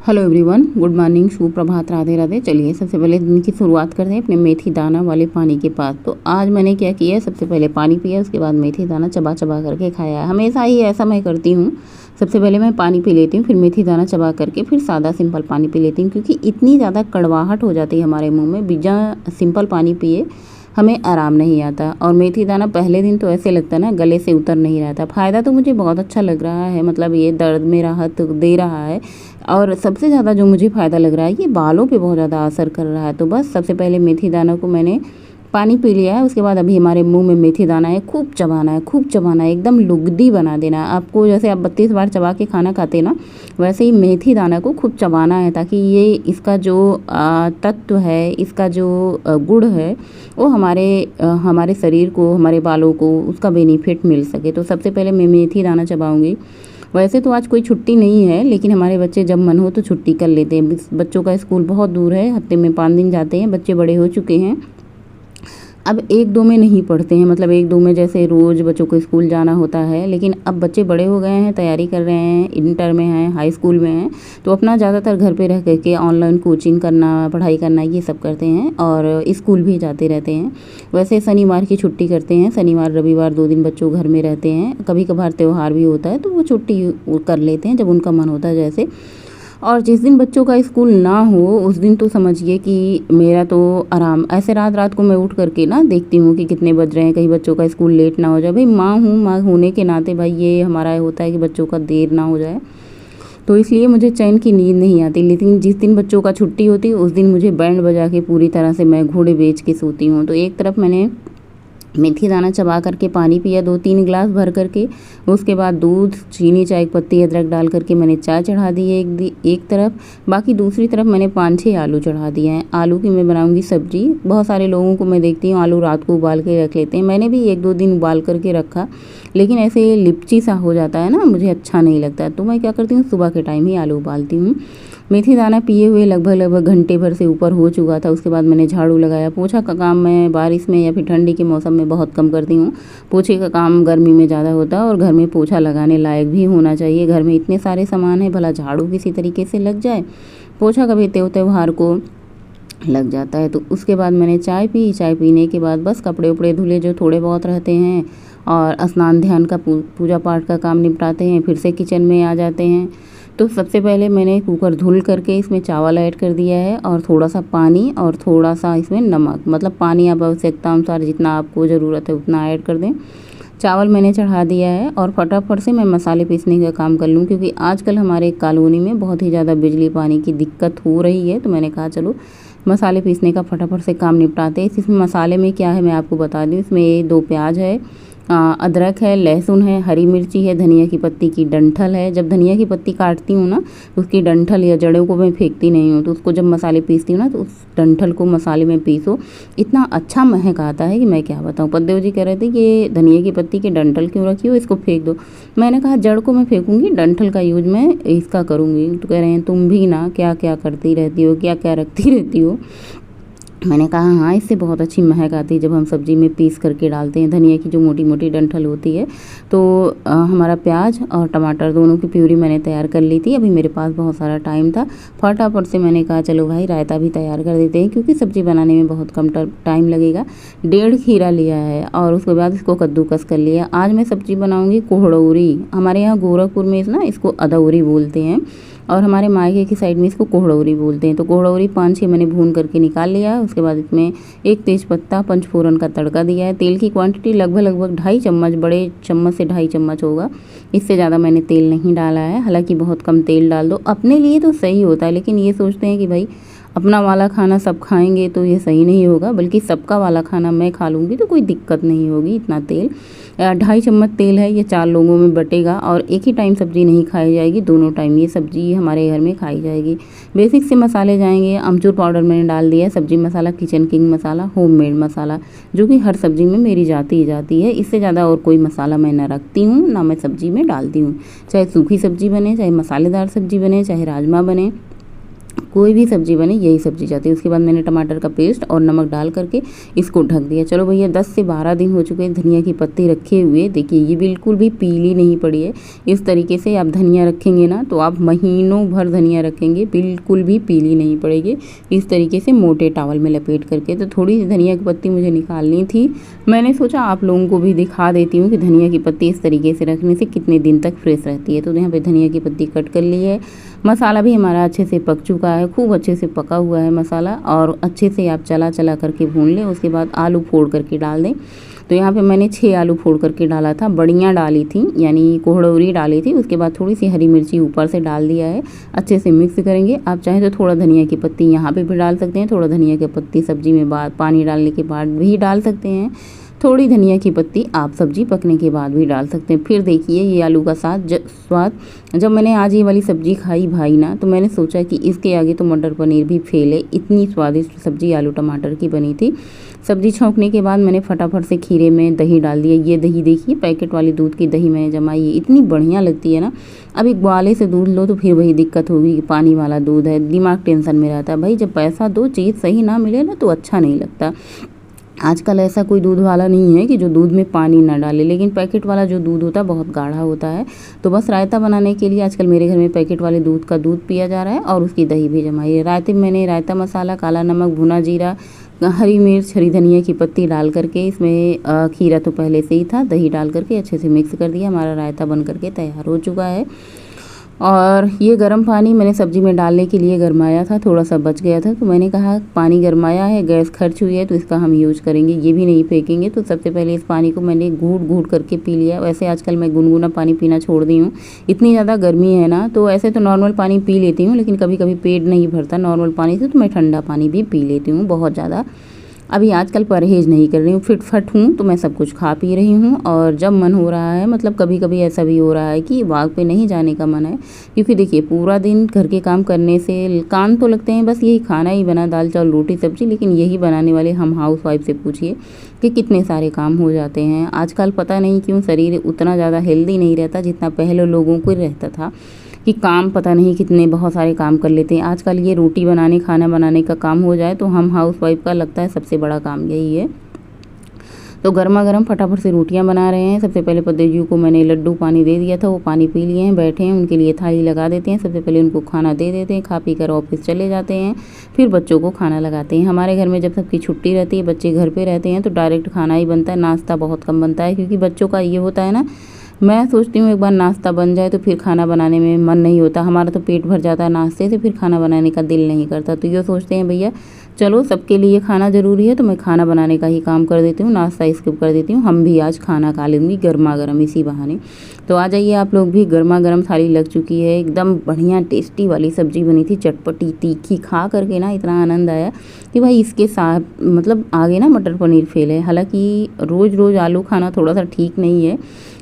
Hello everyone, good morning, सुप्रभात, राधे राधे। चलिए सबसे पहले दिन की शुरुआत करते हैं अपने मेथी दाना वाले पानी के पास। तो आज मैंने क्या किया, सबसे पहले पानी पिया, उसके बाद मेथी दाना चबा चबा करके खाया है। हमेशा ही ऐसा मैं करती हूँ, सबसे पहले मैं पानी पी लेती हूँ, फिर मेथी दाना चबा करके फिर सादा सिंपल पानी पी लेती हूँ, क्योंकि इतनी ज़्यादा कड़वाहट हो जाती है हमारे मुँह में, बिना सिंपल पानी पिए हमें आराम नहीं आता। और मेथी दाना पहले दिन तो ऐसे लगता है ना, गले से उतर नहीं रहा था। फ़ायदा तो मुझे बहुत अच्छा लग रहा है, मतलब ये दर्द में राहत दे रहा है। और सबसे ज़्यादा जो मुझे फ़ायदा लग रहा है, ये बालों पे बहुत ज़्यादा असर कर रहा है। तो बस सबसे पहले मेथी दाना को मैंने पानी पी लिया है, उसके बाद अभी हमारे मुंह में मेथी दाना है, खूब चबाना है, खूब चबाना है, एकदम लुगदी बना देना है आपको। जैसे आप 32 बार चबा के खाना खाते ना, वैसे ही मेथी दाना को खूब चबाना है, ताकि ये इसका जो तत्व है, इसका जो गुण है, वो हमारे शरीर को, हमारे बालों को उसका बेनिफिट मिल सके। तो सबसे पहले मैं मेथी दाना चबाऊँगी। वैसे तो आज कोई छुट्टी नहीं है, लेकिन हमारे बच्चे जब मन हो तो छुट्टी कर लेते हैं। बच्चों का स्कूल बहुत दूर है, हफ्ते में 5 दिन जाते हैं, बच्चे बड़े हो चुके हैं। अब 1-2 में नहीं पढ़ते हैं, मतलब 1-2 में जैसे रोज़ बच्चों को स्कूल जाना होता है, लेकिन अब बच्चे बड़े हो गए हैं, तैयारी कर रहे हैं, इंटर में हैं, हाई स्कूल में हैं, तो अपना ज़्यादातर घर पे रह करके ऑनलाइन कोचिंग करना, पढ़ाई करना, ये सब करते हैं और स्कूल भी जाते रहते हैं। वैसे शनिवार की छुट्टी करते हैं, शनिवार रविवार 2 दिन बच्चों घर में रहते हैं। कभी कभार त्यौहार भी होता है तो वो छुट्टी कर लेते हैं जब उनका मन होता है जैसे। और जिस दिन बच्चों का स्कूल ना हो, उस दिन तो समझिए कि मेरा तो आराम। ऐसे रात रात को मैं उठ करके ना देखती हूँ कि कितने बज रहे हैं, कहीं बच्चों का स्कूल लेट ना हो जाए। भाई माँ हूँ, माँ होने के नाते भाई ये हमारा होता है कि बच्चों का देर ना हो जाए, तो इसलिए मुझे चैन की नींद नहीं आती। लेकिन जिस दिन बच्चों का छुट्टी होती है, उस दिन मुझे बैंड बजा के पूरी तरह से मैं घोड़े बेच के सोती हूँ। तो एक तरफ मैंने मेथी दाना चबा करके पानी पिया 2-3 गिलास भर करके, उसके बाद दूध, चीनी, चाय पत्ती, अदरक डाल करके मैंने चाय चढ़ा दी है एक तरफ। बाकी दूसरी तरफ मैंने 5-6 आलू चढ़ा दिए हैं। आलू की मैं बनाऊंगी सब्जी। बहुत सारे लोगों को मैं देखती हूँ आलू रात को उबाल के रख लेते हैं, मैंने भी 1-2 दिन उबाल करके रखा, लेकिन ऐसे लिपची सा हो जाता है ना, मुझे अच्छा नहीं लगता। तो मैं क्या करती हूँ, सुबह के टाइम ही आलू उबालती हूँ। मेथी दाना पिए हुए लगभग घंटे भर से ऊपर हो चुका था। उसके बाद मैंने झाड़ू लगाया। पोछा का काम मैं बारिश में या फिर ठंडी के मौसम में बहुत कम करती हूँ। पोछे का काम गर्मी में ज़्यादा होता है, और घर में पोछा लगाने लायक भी होना चाहिए। घर में इतने सारे सामान है, भला झाड़ू किसी तरीके से लग जाए, पोछा कभी त्योहार को लग जाता है। तो उसके बाद मैंने चाय पी। चाय पीने के बाद बस कपड़े उपड़े धुले जो थोड़े बहुत रहते हैं, और स्नान ध्यान का पूजा पाठ का काम निपटाते हैं, फिर से किचन में आ जाते हैं। तो सबसे पहले मैंने कुकर धुल करके इसमें चावल ऐड कर दिया है, और थोड़ा सा पानी और थोड़ा सा इसमें नमक, मतलब पानी आप आवश्यकता अनुसार जितना आपको ज़रूरत है उतना ऐड कर दें। चावल मैंने चढ़ा दिया है, और फटाफट से मैं मसाले पीसने का काम कर लूँ, क्योंकि आजकल हमारे कॉलोनी में बहुत ही ज़्यादा बिजली पानी की दिक्कत हो रही है। तो मैंने कहा चलो मसाले पीसने का फटाफट से काम निपटाते हैं। इसमें मसाले में क्या है मैं आपको बता दूँ। इसमें 2 प्याज है, अदरक है, लहसुन है, हरी मिर्ची है, धनिया की पत्ती की डंठल है। जब धनिया की पत्ती काटती हूँ ना, उसकी डंठल या जड़ों को मैं फेंकती नहीं हूँ, तो उसको जब मसाले पीसती हूँ ना, तो उस डंठल को मसाले में पीसो, इतना अच्छा महक आता है कि मैं क्या बताऊँ। पद्देव जी कह रहे थे कि धनिया की पत्ती की डंठल क्यों रखी हो, इसको फेंक दो। मैंने कहा जड़ को मैं फेंकूँगी, डंठल का यूज मैं इसका करूँगी। तो कह रहे हैं तुम भी ना क्या क्या करती रहती हो, क्या क्या रखती रहती हो। मैंने कहा हाँ, इससे बहुत अच्छी महक आती है जब हम सब्ज़ी में पीस करके डालते हैं। धनिया की जो मोटी मोटी डंठल होती है। तो हमारा प्याज और टमाटर दोनों की प्यूरी मैंने तैयार कर ली थी। अभी मेरे पास बहुत सारा टाइम था, फटाफट से मैंने कहा चलो भाई रायता भी तैयार कर देते हैं, क्योंकि सब्ज़ी बनाने में बहुत कम टाइम लगेगा। 1.5 खीरा लिया है, और उसके बाद इसको कद्दूकस कर लिया। आज मैं सब्ज़ी बनाऊँगी कोहड़ौरी। हमारे यहाँ गोरखपुर में ना इसको अदौरी बोलते हैं, और हमारे मायके की साइड में इसको कोहड़ौरी बोलते हैं। तो कोहड़ौरी 5-6 मैंने भून करके निकाल लिया। उसके बाद इसमें 1 तेज़पत्ता, पंचफोरन का तड़का दिया है। तेल की क्वांटिटी लगभग 2.5 चम्मच, बड़े चम्मच से 2.5 चम्मच होगा, इससे ज़्यादा मैंने तेल नहीं डाला है। हालांकि बहुत कम तेल डाल दो, अपने लिए तो सही होता है, लेकिन ये सोचते हैं कि भाई अपना वाला खाना सब खाएंगे तो ये सही नहीं होगा, बल्कि सबका वाला खाना मैं खा लूँगी तो कोई दिक्कत नहीं होगी। इतना तेल 2.5 चम्मच तेल है, ये 4 लोगों में बटेगा, और एक ही टाइम सब्ज़ी नहीं खाई जाएगी, दोनों टाइम ये सब्ज़ी हमारे घर में खाई जाएगी। बेसिक से मसाले जाएंगे। अमचूर पाउडर मैंने डाल दिया है, सब्ज़ी मसाला, किचन किंग मसाला, होममेड मसाला, जो कि हर सब्ज़ी में मेरी जाती ही जाती है। इससे ज़्यादा और कोई मसाला मैं ना रखती हूँ, ना मैं सब्ज़ी में डालती हूँ। चाहे सूखी सब्ज़ी बने, चाहे मसालेदार सब्ज़ी बने, चाहे राजमा बने, कोई भी सब्ज़ी बने यही सब्ज़ी जाती है। उसके बाद मैंने टमाटर का पेस्ट और नमक डाल करके इसको ढक दिया। चलो भैया 10 से 12 दिन हो चुके हैं धनिया की पत्ती रखे हुए। देखिए ये बिल्कुल भी पीली नहीं पड़ी है। इस तरीके से आप धनिया रखेंगे ना तो आप महीनों भर धनिया रखेंगे, बिल्कुल भी पीली नहीं पड़ेगी। इस तरीके से मोटे टॉवल में लपेट करके। तो थोड़ी सी धनिया की पत्ती मुझे निकालनी थी, मैंने सोचा आप लोगों को भी दिखा देती हूँ कि धनिया की पत्ती इस तरीके से रखने से कितने दिन तक फ्रेश रहती है। तो यहाँ पे धनिया की पत्ती कट कर ली है। मसाला भी हमारा अच्छे से पक चुका है, खूब अच्छे से पका हुआ है मसाला, और अच्छे से आप चला चला करके भून लें। उसके बाद आलू फोड़ करके डाल दें। तो यहाँ पे मैंने 6 आलू फोड़ करके डाला था, बड़ियाँ डाली थी यानी कोहड़ौरी डाली थी। उसके बाद थोड़ी सी हरी मिर्ची ऊपर से डाल दिया है। अच्छे से मिक्स करेंगे। आप चाहें तो थोड़ा धनिया की पत्ती यहाँ पे भी डाल सकते हैं, थोड़ा धनिया की पत्ती सब्जी में बाद पानी डालने के बाद भी डाल सकते हैं, थोड़ी धनिया की पत्ती आप सब्जी पकने के बाद भी डाल सकते हैं। फिर देखिए ये आलू का स्वाद, जब मैंने आज ये वाली सब्ज़ी खाई भाई ना, तो मैंने सोचा कि इसके आगे तो मटर पनीर भी फेल है। इतनी स्वादिष्ट सब्ज़ी आलू टमाटर की बनी थी। सब्ज़ी छौंकने के बाद मैंने फटाफट से खीरे में दही डाल दिया। ये दही देखिए पैकेट वाली दूध की दही मैंने जमाई है, इतनी बढ़िया लगती है ना। अब एक ग्वाले से दूध लो तो फिर वही दिक्कत होगी कि पानी वाला दूध है, दिमाग टेंशन में रहता है। भाई जब पैसा दो चीज़ सही ना मिले ना तो अच्छा नहीं लगता। आजकल ऐसा कोई दूध वाला नहीं है कि जो दूध में पानी ना डाले, लेकिन पैकेट वाला जो दूध होता है बहुत गाढ़ा होता है। तो बस रायता बनाने के लिए आजकल मेरे घर में पैकेट वाले दूध का दूध पिया जा रहा है और उसकी दही भी जमाई है। रायते में मैंने रायता मसाला, काला नमक, भुना जीरा, हरी मिर्च, हरी धनिया की पत्ती डाल करके, इसमें खीरा तो पहले से ही था, दही डाल करके अच्छे से मिक्स कर दिया। हमारा रायता बन करके तैयार हो चुका है। और ये गर्म पानी मैंने सब्ज़ी में डालने के लिए गरमाया था, थोड़ा सा बच गया था, तो मैंने कहा पानी गरमाया है, गैस खर्च हुई है तो इसका हम यूज़ करेंगे, ये भी नहीं फेंकेंगे। तो सबसे पहले इस पानी को मैंने घूट घूट करके पी लिया। वैसे आजकल मैं गुनगुना पानी पीना छोड़ दी हूँ, इतनी ज़्यादा गर्मी है ना। तो ऐसे तो नॉर्मल पानी पी लेती हूँ, लेकिन कभी कभी पेट नहीं भरता नॉर्मल पानी से, तो मैं ठंडा पानी भी पी लेती हूँ बहुत ज़्यादा। अभी आजकल परहेज़ नहीं कर रही हूँ, फिट हूँ, तो मैं सब कुछ खा पी रही हूँ। और जब मन हो रहा है, मतलब कभी कभी ऐसा भी हो रहा है कि वॉक पे नहीं जाने का मन है, क्योंकि देखिए पूरा दिन घर के काम करने से कान तो लगते हैं, बस यही खाना ही बना, दाल चावल रोटी सब्जी, लेकिन यही बनाने वाले हम हाउस वाइफ से पूछिए कि कितने सारे काम हो जाते हैं। आजकल पता नहीं क्यों शरीर उतना ज़्यादा हेल्दी नहीं रहता जितना पहले लोगों को रहता था, कि काम पता नहीं कितने बहुत सारे काम कर लेते हैं। आजकल ये रोटी बनाने, खाना बनाने का काम हो जाए तो हम हाउस वाइफ का लगता है सबसे बड़ा काम यही है। तो गर्मा गर्म फटाफट से रोटियां बना रहे हैं। सबसे पहले पति जी को मैंने लड्डू पानी दे दिया था, वो पानी पी लिए हैं, बैठे हैं, उनके लिए थाली लगा देते हैं। सबसे पहले उनको खाना दे देते हैं, खा पी कर ऑफिस चले जाते हैं, फिर बच्चों को खाना लगाते हैं। हमारे घर में जब सबकी छुट्टी रहती है, बच्चे घर पर रहते हैं, तो डायरेक्ट खाना ही बनता है, नाश्ता बहुत कम बनता है, क्योंकि बच्चों का ये होता है ना, मैं सोचती हूँ एक बार नाश्ता बन जाए तो फिर खाना बनाने में मन नहीं होता। हमारा तो पेट भर जाता है नाश्ते से, फिर खाना बनाने का दिल नहीं करता। तो ये सोचते हैं भैया चलो सबके लिए खाना ज़रूरी है, तो मैं खाना बनाने का ही काम कर देती हूँ, नाश्ता स्किप कर देती हूँ, हम भी आज खाना खा लेंगे गर्मा गर्म इसी बहाने। तो आ जाइए आप लोग भी, गर्मा गर्म थाली लग चुकी है, एकदम बढ़िया टेस्टी वाली सब्ज़ी बनी थी, चटपटी तीखी, खा करके ना इतना आनंद आया कि भाई इसके साथ मतलब आगे ना मटर पनीर फेल है। हालांकि रोज़ रोज़ आलू खाना थोड़ा सा ठीक नहीं है,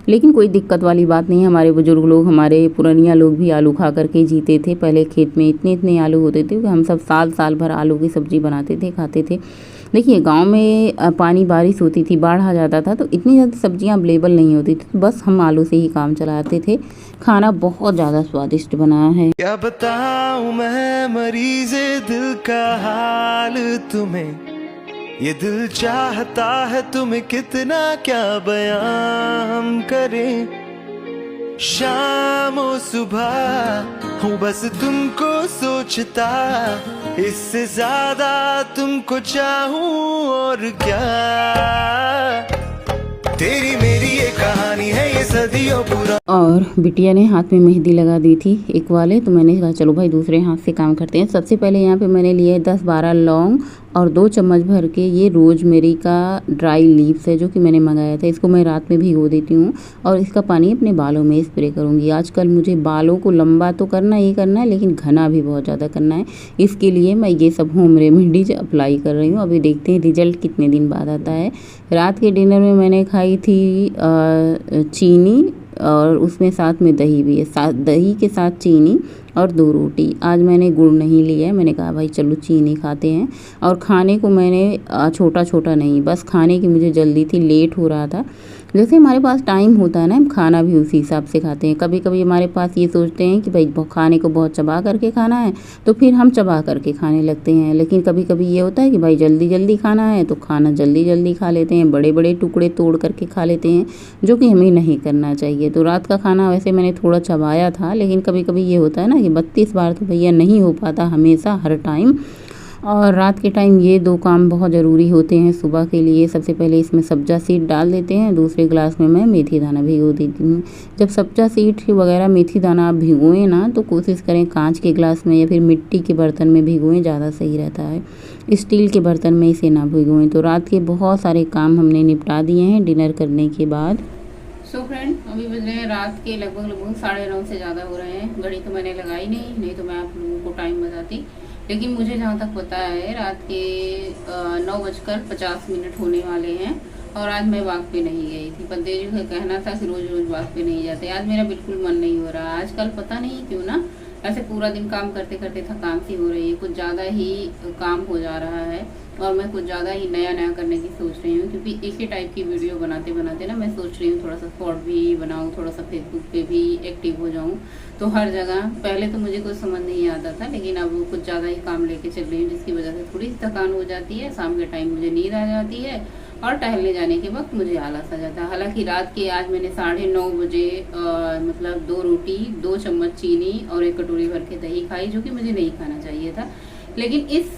लेकिन कोई दिक्कत वाली बात नहीं है। हमारे बुजुर्ग लोग, हमारे पुरानिया लोग भी आलू खा करके जीते थे। पहले खेत में इतने इतने आलू होते थे कि हम सब साल साल भर आलू की सब्ज़ी बनाते थे, खाते थे। देखिए गांव में पानी बारिश होती थी, बाढ़ आ जाता था, तो इतनी ज़्यादा सब्जियां अवेलेबल नहीं होती थी, तो बस हम आलू से ही काम चलाते थे। खाना बहुत ज़्यादा स्वादिष्ट बना है। क्या बताऊं मैं मरीज़े दिल का हाल तुम्हें, ये दिल चाहता है तुम्हें कितना, क्या बयां हम करें। शाम और सुबह हूँ बस तुमको सोचता, इससे ज्यादा तुमको चाहूं और क्या। तेरी मेरी ये कहानी है, ये सदियों पुरानी। और बिटिया ने हाथ में मेहंदी लगा दी थी एक वाले, तो मैंने कहा चलो भाई दूसरे हाथ से काम करते हैं। सबसे पहले यहाँ पे मैंने लिए 10-12 लौंग और 2 चम्मच भर के ये रोजमेरी का ड्राई लीव्स है, जो कि मैंने मंगाया था। इसको मैं रात में भिगो देती हूँ और इसका पानी अपने बालों में स्प्रे करूँगी। आजकल मुझे बालों को लंबा तो करना ही करना है, लेकिन घना भी बहुत ज़्यादा करना है। इसके लिए मैं ये सब होम रेमेडीज अप्लाई कर रही हूँ। अभी देखते हैं रिजल्ट कितने दिन बाद आता है। रात के डिनर में मैंने खाई थी चीनी, और उसमें साथ में दही भी है, दही के साथ चीनी और 2 रोटी। आज मैंने गुड़ नहीं लिया है, मैंने कहा भाई चलो चीनी खाते हैं। और खाने को मैंने छोटा छोटा नहीं, बस खाने की मुझे जल्दी थी, लेट हो रहा था, जैसे हमारे पास टाइम होता है ना, हम खाना भी उसी हिसाब से खाते हैं। कभी कभी हमारे पास ये सोचते हैं कि भाई खाने को बहुत चबा करके खाना है, तो फिर हम चबा करके खाने लगते हैं। लेकिन कभी कभी ये होता है कि भाई जल्दी जल्दी खाना है, तो खाना जल्दी जल्दी खा लेते हैं, बड़े बड़े टुकड़े तोड़ करके खा लेते हैं, जो कि हमें नहीं करना चाहिए। तो रात का खाना वैसे मैंने थोड़ा चबाया था, लेकिन कभी कभी ये होता है ना कि 32 बार तो भैया नहीं हो पाता हमेशा हर टाइम। और रात के टाइम ये 2 काम बहुत ज़रूरी होते हैं सुबह के लिए। सबसे पहले इसमें सब्जा सीड डाल देते हैं, दूसरे गिलास में मैं मेथी दाना भिगो देती हूँ। जब सब्जा सीड वगैरह मेथी दाना आप भिगोएं ना, तो कोशिश करें कांच के गिलास में या फिर मिट्टी के बर्तन में भिगोएं, ज़्यादा सही रहता है। स्टील के बर्तन में इसे ना भिगोएं। तो रात के बहुत सारे काम हमने निपटा दिए हैं डिनर करने के बाद। सो फ्रेंड, अभी बज रहे हैं रात के लगभग 9:30 से ज़्यादा हो रहे हैं। घड़ी तो मैंने लगाई नहीं तो मैं आप लोगों को टाइम बताती। लेकिन मुझे जहाँ तक पता है रात के 9:50 होने वाले हैं। और आज मैं वॉक पे नहीं गई थी। पद्दे जी का कहना था कि रोज़ रोज़ वॉक पे नहीं जाते। आज मेरा बिल्कुल मन नहीं हो रहा। आजकल पता नहीं क्यों ना, ऐसे पूरा दिन काम करते करते थकान सी हो रही है, कुछ ज़्यादा ही काम हो जा रहा है। और मैं कुछ ज़्यादा ही नया करने की सोच रही हूँ, क्योंकि एक ही टाइप की वीडियो बनाते बनाते ना मैं सोच रही हूँ थोड़ा सा शॉर्ट भी बनाऊँ, थोड़ा सा फेसबुक पे भी एक्टिव हो जाऊँ। तो हर जगह पहले तो मुझे कुछ समझ नहीं आता था, लेकिन अब कुछ ज़्यादा ही काम लेके चल रही हूँ, जिसकी वजह से थोड़ी सी थकान हो जाती है। शाम के टाइम मुझे नींद आ जाती है और टहलने जाने के वक्त मुझे आलस आ जाता है। हालांकि रात के आज मैंने 9:30 बजे मतलब 2 रोटी, 2 चम्मच चीनी और 1 कटोरी भर के दही खाई, जो कि मुझे नहीं खाना चाहिए था। लेकिन इस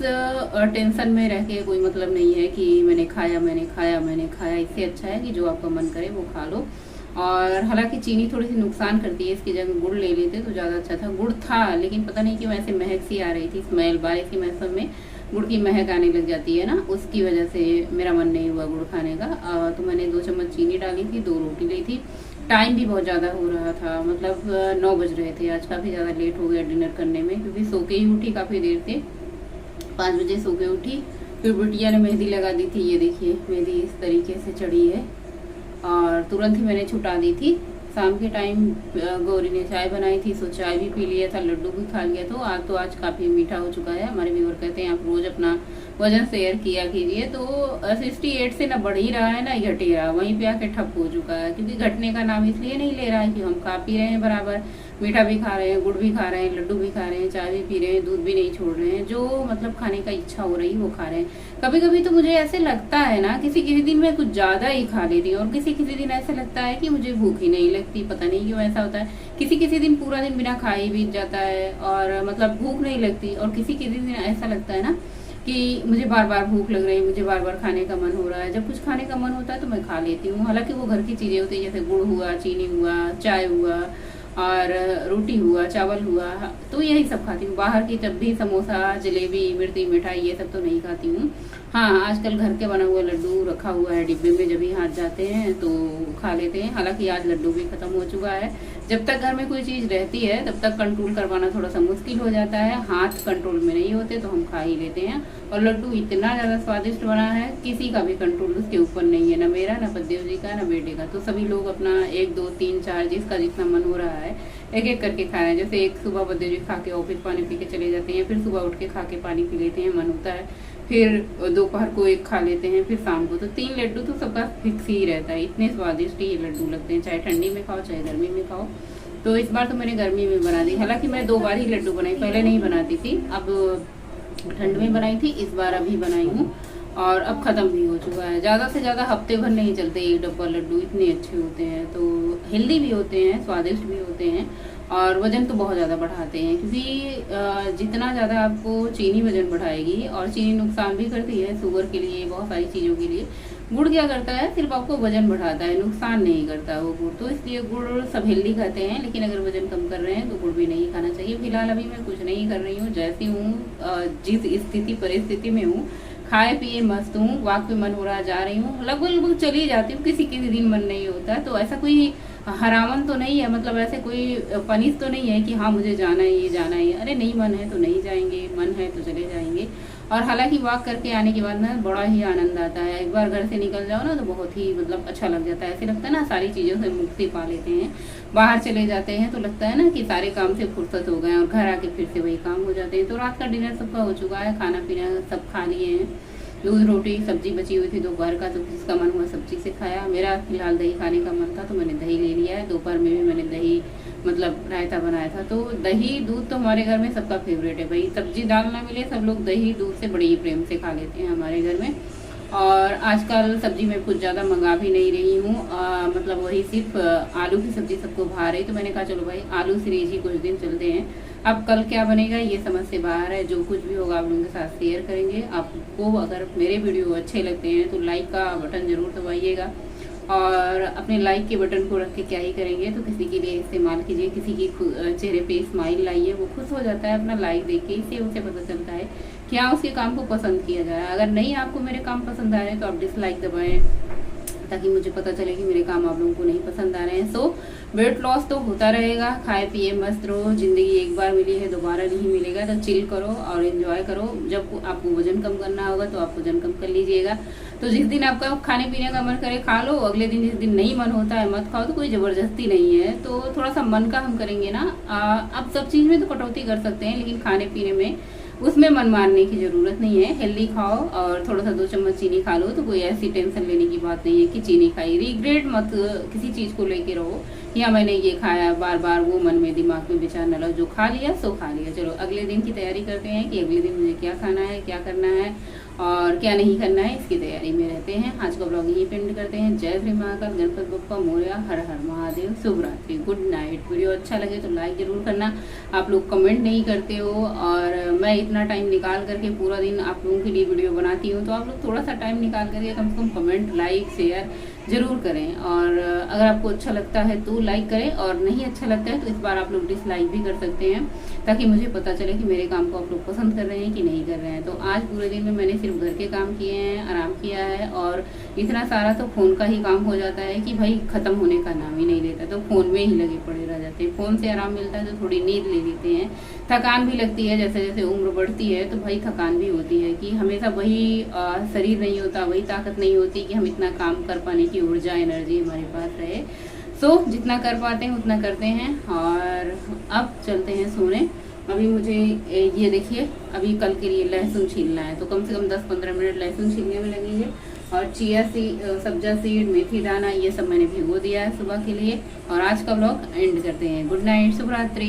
टेंशन में रह के कोई मतलब नहीं है कि मैंने खाया। इससे अच्छा है कि जो आपका मन करे वो खा लो। और हालांकि चीनी थोड़ी सी नुकसान करती है, इसकी जगह गुड़ ले लेते तो ज़्यादा अच्छा था। गुड़ था, लेकिन पता नहीं क्यों ऐसे महक सी आ रही थी, स्मेल। बारिश के मौसम में गुड़ की महक आने लग जाती है ना, उसकी वजह से मेरा मन नहीं हुआ गुड़ खाने का। तो मैंने 2 चम्मच चीनी डाली थी, 2 रोटी ली थी। टाइम भी बहुत ज़्यादा हो रहा था, मतलब 9 बज रहे थे। आज काफ़ी ज़्यादा लेट हो गया डिनर करने में, क्योंकि सो के ही उठी काफ़ी देर से। 5 बजे सो के उठी। फिर बिटिया ने मेहंदी लगा दी थी, ये देखिए मेहंदी इस तरीके से चढ़ी है, और तुरंत ही मैंने छुटा दी थी। शाम के टाइम गौरी ने चाय बनाई थी, सो चाय भी पी लिया था, लड्डू भी खा लिया। तो आज काफ़ी मीठा हो चुका है। हमारे व्यूअर कहते हैं आप रोज़ अपना वजन शेयर किया कीजिए। तो 68 से ना बढ़ ही रहा है ना घट ही रहा, वहीं पे आके ठप हो चुका है। क्योंकि घटने का नाम इसलिए नहीं ले रहा है कि हम खा पी रहे हैं बराबर, मीठा भी खा रहे हैं, गुड़ भी खा रहे हैं, लड्डू भी खा रहे हैं, चाय भी पी रहे हैं, दूध भी नहीं छोड़ रहे हैं। जो मतलब खाने का इच्छा हो रही है वो खा रहे हैं। कभी कभी तो मुझे ऐसे लगता है ना, किसी किसी दिन मैं कुछ ज़्यादा ही खा लेती हूँ, और किसी किसी दिन ऐसा लगता है कि मुझे भूख ही नहीं लगती। पता नहीं क्यों ऐसा होता है। किसी किसी दिन पूरा दिन बिना खाए ही बीत जाता है और मतलब भूख नहीं लगती। और किसी किसी दिन ऐसा लगता है ना कि मुझे बार बार भूख लग रही है, मुझे बार बार खाने का मन हो रहा है। जब कुछ खाने का मन होता है तो मैं खा लेती हूँ। हालांकि वो घर की चीज़ें होती है, जैसे गुड़ हुआ, चीनी हुआ, चाय हुआ और रोटी हुआ, चावल हुआ, तो यही सब खाती हूँ। बाहर की तब भी समोसा, जलेबी, मिर्ची, मिठाई ये सब तो नहीं खाती हूँ। हाँ, आजकल घर के बना हुआ लड्डू रखा हुआ है डिब्बे में, जब भी हाथ जाते हैं तो खा लेते हैं। हालांकि आज लड्डू भी खत्म हो चुका है। जब तक घर में कोई चीज़ रहती है तब तक कंट्रोल करवाना थोड़ा सा मुश्किल हो जाता है। हाथ कंट्रोल में नहीं होते तो हम खा ही लेते हैं। और लड्डू इतना ज़्यादा स्वादिष्ट बना है, किसी का भी कंट्रोल उसके ऊपर नहीं है, ना मेरा, ना पद्देव जी का, ना बेटे का। तो सभी लोग अपना 1, 2, 3, 4 जिसका जितना मन हो रहा है एक एक करके खा रहे हैं। जैसे एक सुबह पद्देव जी खा के ऑफिस पानी पी के चले जाते हैं, फिर सुबह उठ के खा के पानी पी लेते हैं, मन होता है। फिर दोपहर को 1 खा लेते हैं, फिर शाम को। तो 3 लड्डू तो सबका फिक्स ही रहता है। इतने स्वादिष्ट ये लड्डू लगते हैं, चाहे ठंडी में खाओ चाहे गर्मी में खाओ। तो इस बार तो मैंने गर्मी में बना दी। हालांकि मैं 2 बार ही लड्डू बनाई, पहले नहीं बनाती थी, अब ठंड में बनाई थी, इस बार अभी बनाई हूँ। और अब ख़त्म भी हो चुका है। ज़्यादा से ज़्यादा हफ्ते भर नहीं चलते 1 डब्बा लड्डू, इतने अच्छे होते हैं। तो हेल्दी भी होते हैं, स्वादिष्ट भी होते हैं, और वज़न तो बहुत ज़्यादा बढ़ाते हैं। क्योंकि जितना ज़्यादा आपको चीनी वज़न बढ़ाएगी, और चीनी नुकसान भी करती है शुगर के लिए, बहुत सारी चीज़ों के लिए। गुड़ क्या करता है, सिर्फ आपको वजन बढ़ाता है, नुकसान नहीं करता वो गुड़। तो इसलिए गुड़ सब हेल्दी खाते हैं, लेकिन अगर वजन कम कर रहे हैं तो गुड़ भी नहीं खाना चाहिए। फिलहाल अभी मैं कुछ नहीं कर रही हूँ, जैसी हूँ, जिस स्थिति परिस्थिति में हूँ, खाए पिए मस्त हूँ। वॉक पे मन हो रहा जा रही हूँ, लगभग चली जाती हूँ। किसी किसी दिन मन नहीं होता, तो ऐसा कोई हरामन तो नहीं है, मतलब ऐसे कोई पनिश तो नहीं है कि हाँ मुझे जाना है, ये जाना है। अरे नहीं मन है तो नहीं जाएंगे, मन है तो चले जाएंगे। और हालांकि वॉक करके आने के बाद ना बड़ा ही आनंद आता है। एक बार घर से निकल जाओ ना तो बहुत ही मतलब अच्छा लग जाता है। ऐसे लगता है ना सारी चीज़ों से मुक्ति पा लेते हैं। बाहर चले जाते हैं तो लगता है ना कि सारे काम से फुर्सत हो गए, और घर आके फिर से वही काम हो जाते हैं। तो रात का डिनर सबका हो चुका है, खाना पीना सब खा लिए हैं। दूध रोटी सब्जी बची हुई थी दोपहर का, तो जिसका मन हुआ सब्जी से खाया। मेरा फिलहाल दही खाने का मन था तो मैंने दही ले लिया है। दोपहर में भी मैंने दही मतलब रायता बनाया था। तो दही दूध तो हमारे घर में सबका फेवरेट है भाई, सब्जी दाल ना मिले सब लोग दही दूध से बड़े ही प्रेम से खा लेते हैं हमारे घर में। और आजकल सब्जी मैं कुछ ज़्यादा मंगा भी नहीं रही हूँ, मतलब वही सिर्फ आलू की सब्जी सबको भा रही, तो मैंने कहा चलो भाई आलू सीरीज ही कुछ दिन चलते हैं। अब कल क्या बनेगा ये समझ से बाहर है, जो कुछ भी होगा आप लोगों के साथ शेयर करेंगे। आपको अगर मेरे वीडियो अच्छे लगते हैं तो लाइक का बटन ज़रूर दबाइएगा, और अपने लाइक के बटन को रख के क्या ही करेंगे, तो किसी के लिए इस्तेमाल कीजिए। किसी की चेहरे पे स्माइल लाइए, वो खुश हो जाता है अपना लाइक देख के, इससे उसे पता चलता है क्या उसके काम को पसंद किया जाए। अगर नहीं आपको मेरे काम पसंद आ रहे हैं तो आप डिसलाइक दबाएं, ताकि मुझे पता चले कि मेरे काम आप लोगों को नहीं पसंद आ रहे हैं। सो वेट लॉस तो होता रहेगा, खाए पिए मस्त रहो, जिंदगी एक बार मिली है दोबारा नहीं मिलेगा, तो चिल करो और एंजॉय करो। जब आपको वजन कम करना होगा तो आप वजन कम कर लीजिएगा। तो जिस दिन आपका खाने पीने का मन करे खा लो, अगले दिन जिस दिन नहीं मन होता है मत खाओ, तो कोई जबरदस्ती नहीं है। तो थोड़ा सा मन का हम करेंगे ना, आप सब चीज में तो कटौती कर सकते हैं, लेकिन खाने पीने में उसमें मन मारने की जरूरत नहीं है। हेल्दी खाओ और थोड़ा सा 2 चम्मच चीनी खा लो, तो कोई ऐसी टेंशन लेने की बात नहीं है कि चीनी खाई। रिग्रेट मत किसी चीज को लेके रहो कि हाँ मैंने ये खाया, बार बार वो मन में दिमाग में विचार न लो, जो खा लिया सो खा लिया। चलो अगले दिन की तैयारी करते हैं कि अगले दिन मुझे क्या खाना है, क्या करना है और क्या नहीं करना है, इसकी तैयारी में रहते हैं। आज का ब्लॉग यही पेंड करते हैं। जय श्री महाकाल, गणपति बप्पा मोरया, हर हर महादेव, शुभ रात्रि, गुड नाइट। वीडियो अच्छा लगे तो लाइक जरूर करना, आप लोग कमेंट नहीं करते हो, और मैं इतना टाइम निकाल करके पूरा दिन आप लोगों के लिए वीडियो बनाती हूँ, तो आप लोग थोड़ा सा टाइम निकाल करके कम से कम कमेंट लाइक शेयर जरूर करें। और अगर आपको अच्छा लगता है तो लाइक करें, और नहीं अच्छा लगता है तो इस बार आप लोग डिसलाइक भी कर सकते हैं, ताकि मुझे पता चले कि मेरे काम को आप लोग पसंद कर रहे हैं कि नहीं कर रहे हैं। तो आज पूरे दिन में मैंने सिर्फ घर के काम किए हैं, आराम किया है, और इतना सारा तो फ़ोन का ही काम हो जाता है कि भाई ख़त्म होने का नाम ही नहीं लेता, तो फ़ोन में ही लगे पड़े रह जाते हैं। फ़ोन से आराम मिलता है तो थोड़ी नींद ले लेते हैं, थकान भी लगती है, जैसे जैसे उम्र बढ़ती है तो भाई थकान भी होती है, कि हमेशा वही शरीर नहीं होता, वही ताकत नहीं होती कि हम इतना काम कर पाने की ऊर्जा एनर्जी हमारे पास रहे। सो जितना कर पाते हैं उतना करते हैं, और अब चलते हैं सोने। अभी मुझे ये देखिए, अभी कल के लिए लहसुन छीलना है, तो कम से कम 10-15 मिनट लहसुन छीलने में लगेंगे। और चिया सीड, सब्जा सीड, मेथी दाना, ये सब मैंने भिगो दिया है सुबह के लिए। और आज का व्लॉग एंड करते हैं। गुड नाइट, शुभ रात्रि।